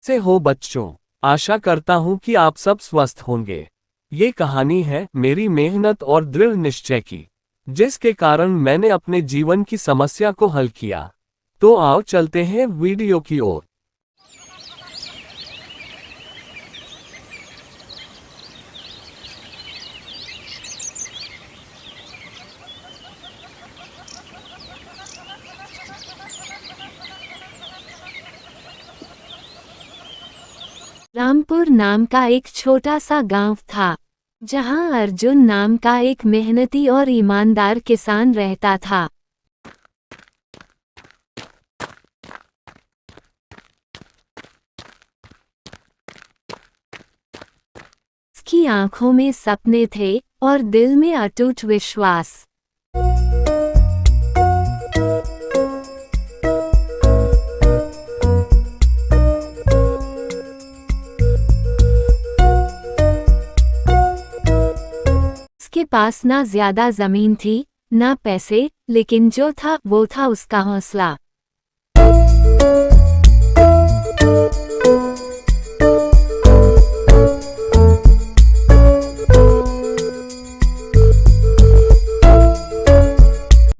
से हो बच्चों, आशा करता हूँ कि आप सब स्वस्थ होंगे। ये कहानी है मेरी मेहनत और दृढ़ निश्चय की, जिसके कारण मैंने अपने जीवन की समस्या को हल किया। तो आओ चलते हैं वीडियो की ओर। रामपुर नाम का एक छोटा सा गांव था, जहां अर्जुन नाम का एक मेहनती और ईमानदार किसान रहता था। उसकी आंखों में सपने थे और दिल में अटूट विश्वास। उसके पास ना ज्यादा जमीन थी, ना पैसे, लेकिन जो था वो था उसका हौसला।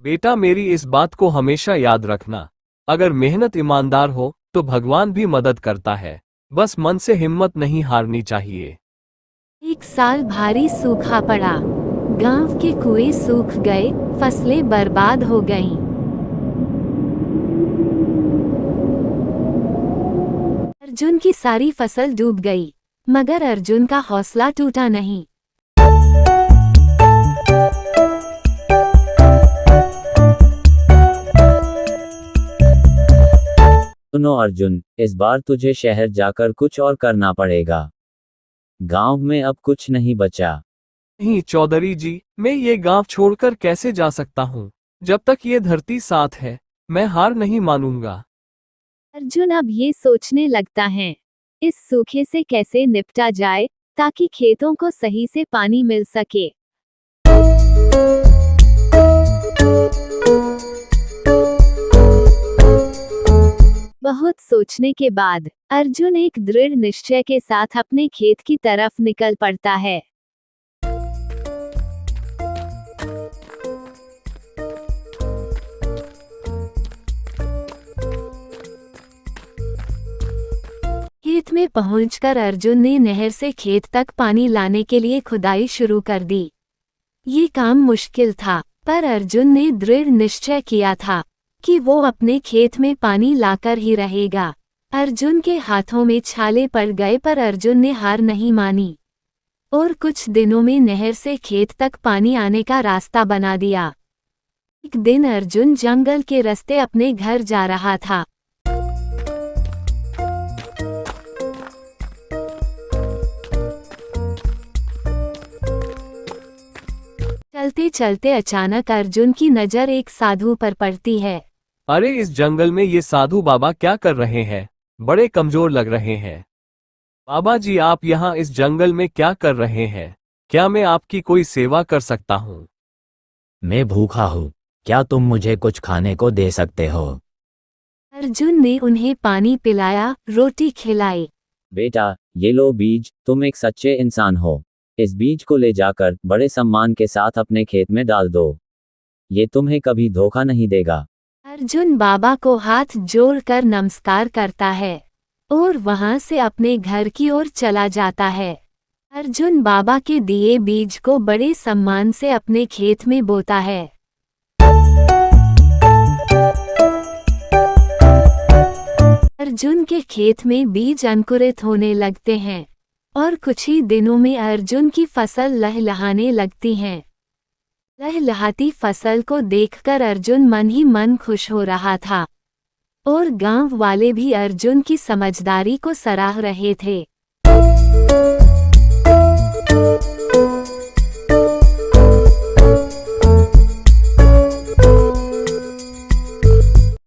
बेटा, मेरी इस बात को हमेशा याद रखना, अगर मेहनत ईमानदार हो तो भगवान भी मदद करता है। बस मन से हिम्मत नहीं हारनी चाहिए। एक साल भारी सूखा पड़ा। गांव के कुएं सूख गए, फसलें बर्बाद हो गईं। अर्जुन की सारी फसल डूब गई, मगर अर्जुन का हौसला टूटा नहीं। सुनो अर्जुन, इस बार तुझे शहर जाकर कुछ और करना पड़ेगा। गांव में अब कुछ नहीं बचा। नहीं चौधरी जी, मैं ये गांव छोड़कर कैसे जा सकता हूँ? जब तक ये धरती साथ है, मैं हार नहीं मानूंगा। अर्जुन अब ये सोचने लगता है, इस सूखे से कैसे निपटा जाए ताकि खेतों को सही से पानी मिल सके। बहुत सोचने के बाद अर्जुन एक दृढ़ निश्चय के साथ अपने खेत की तरफ निकल पड़ता है। खेत में पहुंचकर अर्जुन ने नहर से खेत तक पानी लाने के लिए खुदाई शुरू कर दी। ये काम मुश्किल था, पर अर्जुन ने दृढ़ निश्चय किया था कि वो अपने खेत में पानी लाकर ही रहेगा। अर्जुन के हाथों में छाले पड़ गए, पर अर्जुन ने हार नहीं मानी और कुछ दिनों में नहर से खेत तक पानी आने का रास्ता बना दिया। एक दिन अर्जुन जंगल के रास्ते अपने घर जा रहा था। चलते चलते अचानक अर्जुन की नजर एक साधु पर पड़ती है। अरे, इस जंगल में ये साधु बाबा क्या कर रहे हैं? बड़े कमजोर लग रहे हैं। बाबा जी, आप यहाँ इस जंगल में क्या कर रहे हैं? क्या मैं आपकी कोई सेवा कर सकता हूँ? मैं भूखा हूँ, क्या तुम मुझे कुछ खाने को दे सकते हो? अर्जुन ने उन्हें पानी पिलाया, रोटी खिलाई। बेटा, ये लो बीज, तुम एक सच्चे इंसान हो। इस बीज को ले जाकर बड़े सम्मान के साथ अपने खेत में डाल दो। ये तुम्हें कभी धोखा नहीं देगा। अर्जुन बाबा को हाथ जोड़कर नमस्कार करता है और वहां से अपने घर की ओर चला जाता है। अर्जुन बाबा के दिए बीज को बड़े सम्मान से अपने खेत में बोता है। अर्जुन के खेत में बीज अंकुरित होने लगते हैं और कुछ ही दिनों में अर्जुन की फसल लहलहाने लगती है। लहलहाती फसल को देखकर अर्जुन मन ही मन खुश हो रहा था और गांव वाले भी अर्जुन की समझदारी को सराह रहे थे।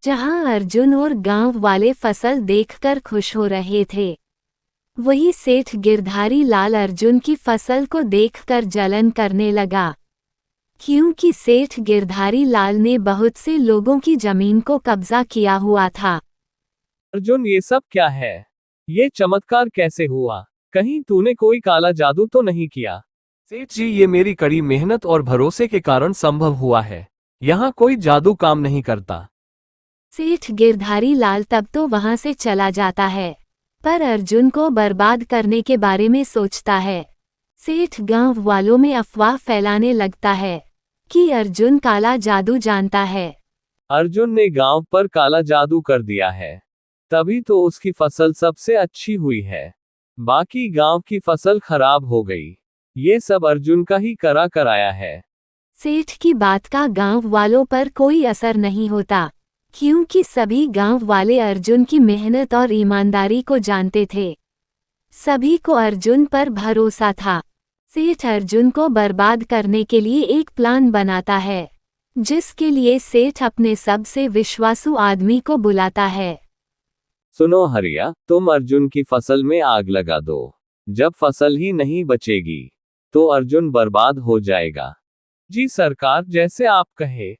जहां अर्जुन और गांव वाले फसल देखकर खुश हो रहे थे, वही सेठ गिरधारी लाल अर्जुन की फसल को देखकर जलन करने लगा, क्योंकि सेठ गिरधारी लाल ने बहुत से लोगों की जमीन को कब्जा किया हुआ था। अर्जुन, ये सब क्या है? ये चमत्कार कैसे हुआ? कहीं तूने कोई काला जादू तो नहीं किया? सेठ जी, ये मेरी कड़ी मेहनत और भरोसे के कारण संभव हुआ है। यहाँ कोई जादू काम नहीं करता। सेठ गिरधारी लाल तब तो वहां से चला जाता है, पर अर्जुन को बर्बाद करने के बारे में सोचता है। सेठ गांव वालों में अफवाह फैलाने लगता है कि अर्जुन काला जादू जानता है। अर्जुन ने गांव पर काला जादू कर दिया है, तभी तो उसकी फसल सबसे अच्छी हुई है। बाकी गांव की फसल खराब हो गई। ये सब अर्जुन का ही कराया है। सेठ की बात का गांव वालों पर कोई असर नहीं होता, क्योंकि सभी गांव वाले अर्जुन की मेहनत और ईमानदारी को जानते थे। सभी को अर्जुन पर भरोसा था। सेठ अर्जुन को बर्बाद करने के लिए एक प्लान बनाता है, जिसके लिए सेठ अपने सबसे विश्वासु आदमी को बुलाता है। सुनो हरिया, तुम अर्जुन की फसल में आग लगा दो। जब फसल ही नहीं बचेगी तो अर्जुन बर्बाद हो जाएगा। जी सरकार, जैसे आप कहे।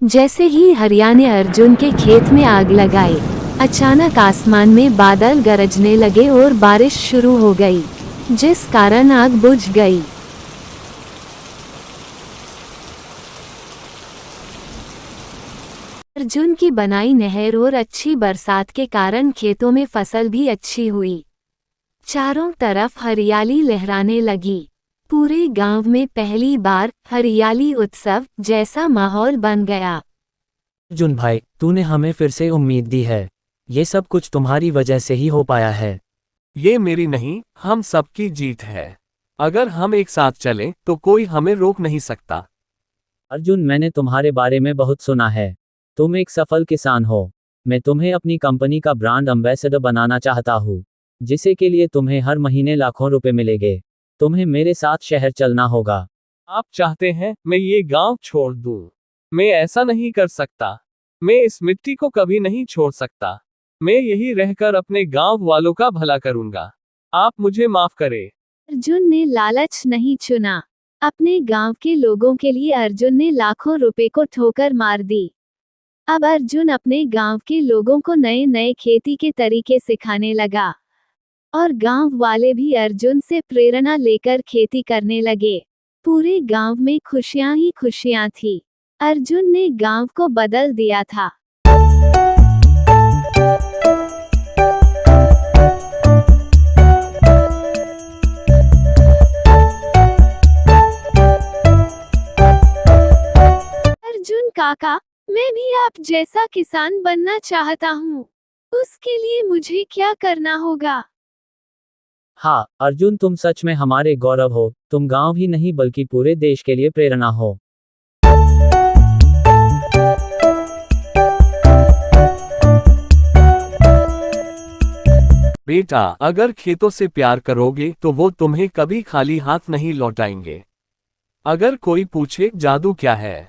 जैसे ही हरिया ने अर्जुन के खेत में आग लगाई, अचानक आसमान में बादल गरजने लगे और बारिश शुरू हो गई, जिस कारण आग बुझ गई। अर्जुन की बनाई नहर और अच्छी बरसात के कारण खेतों में फसल भी अच्छी हुई। चारों तरफ हरियाली लहराने लगी। पूरे गांव में पहली बार हरियाली उत्सव जैसा माहौल बन गया। अर्जुन भाई, तूने हमें फिर से उम्मीद दी है। ये सब कुछ तुम्हारी वजह से ही हो पाया है। ये मेरी नहीं, हम सबकी जीत है। अगर हम एक साथ चलें तो कोई हमें रोक नहीं सकता। अर्जुन, मैंने तुम्हारे बारे में बहुत सुना है। तुम एक सफल किसान हो। मैं तुम्हें अपनी कंपनी का ब्रांड एम्बेसडर बनाना चाहता हूँ, जिसे के लिए तुम्हें हर महीने लाखों रुपए मिलेंगे। तुम्हें मेरे साथ शहर चलना होगा। आप चाहते हैं मैं ये गांव छोड़ दूं? मैं ऐसा नहीं कर सकता। मैं इस मिट्टी को कभी नहीं छोड़ सकता। मैं यही रहकर अपने गांव वालों का भला करूंगा। आप मुझे माफ करें। अर्जुन ने लालच नहीं चुना। अपने गांव के लोगों के लिए अर्जुन ने लाखों रुपए को ठोकर मार दी। अब अर्जुन अपने गांव के लोगों को नए नए खेती के तरीके सिखाने लगा, और गांव वाले भी अर्जुन से प्रेरणा लेकर खेती करने लगे। पूरे गांव में खुशियां ही खुशियां थी। अर्जुन ने गांव को बदल दिया था। अर्जुन काका, मैं भी आप जैसा किसान बनना चाहता हूँ। उसके लिए मुझे क्या करना होगा? हाँ अर्जुन, तुम सच में हमारे गौरव हो। तुम गांव ही नहीं बल्कि पूरे देश के लिए प्रेरणा हो। बेटा, अगर खेतों से प्यार करोगे तो वो तुम्हें कभी खाली हाथ नहीं लौटाएंगे। अगर कोई पूछे जादू क्या है,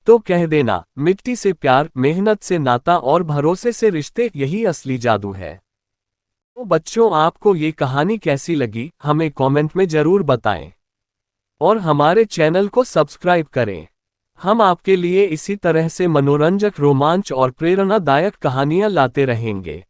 तो कह देना मिट्टी से प्यार, मेहनत से नाता और भरोसे से रिश्ते, यही असली जादू है। तो बच्चों, आपको ये कहानी कैसी लगी हमें कमेंट में जरूर बताएं, और हमारे चैनल को सब्सक्राइब करें। हम आपके लिए इसी तरह से मनोरंजक, रोमांच और प्रेरणादायक कहानियां लाते रहेंगे।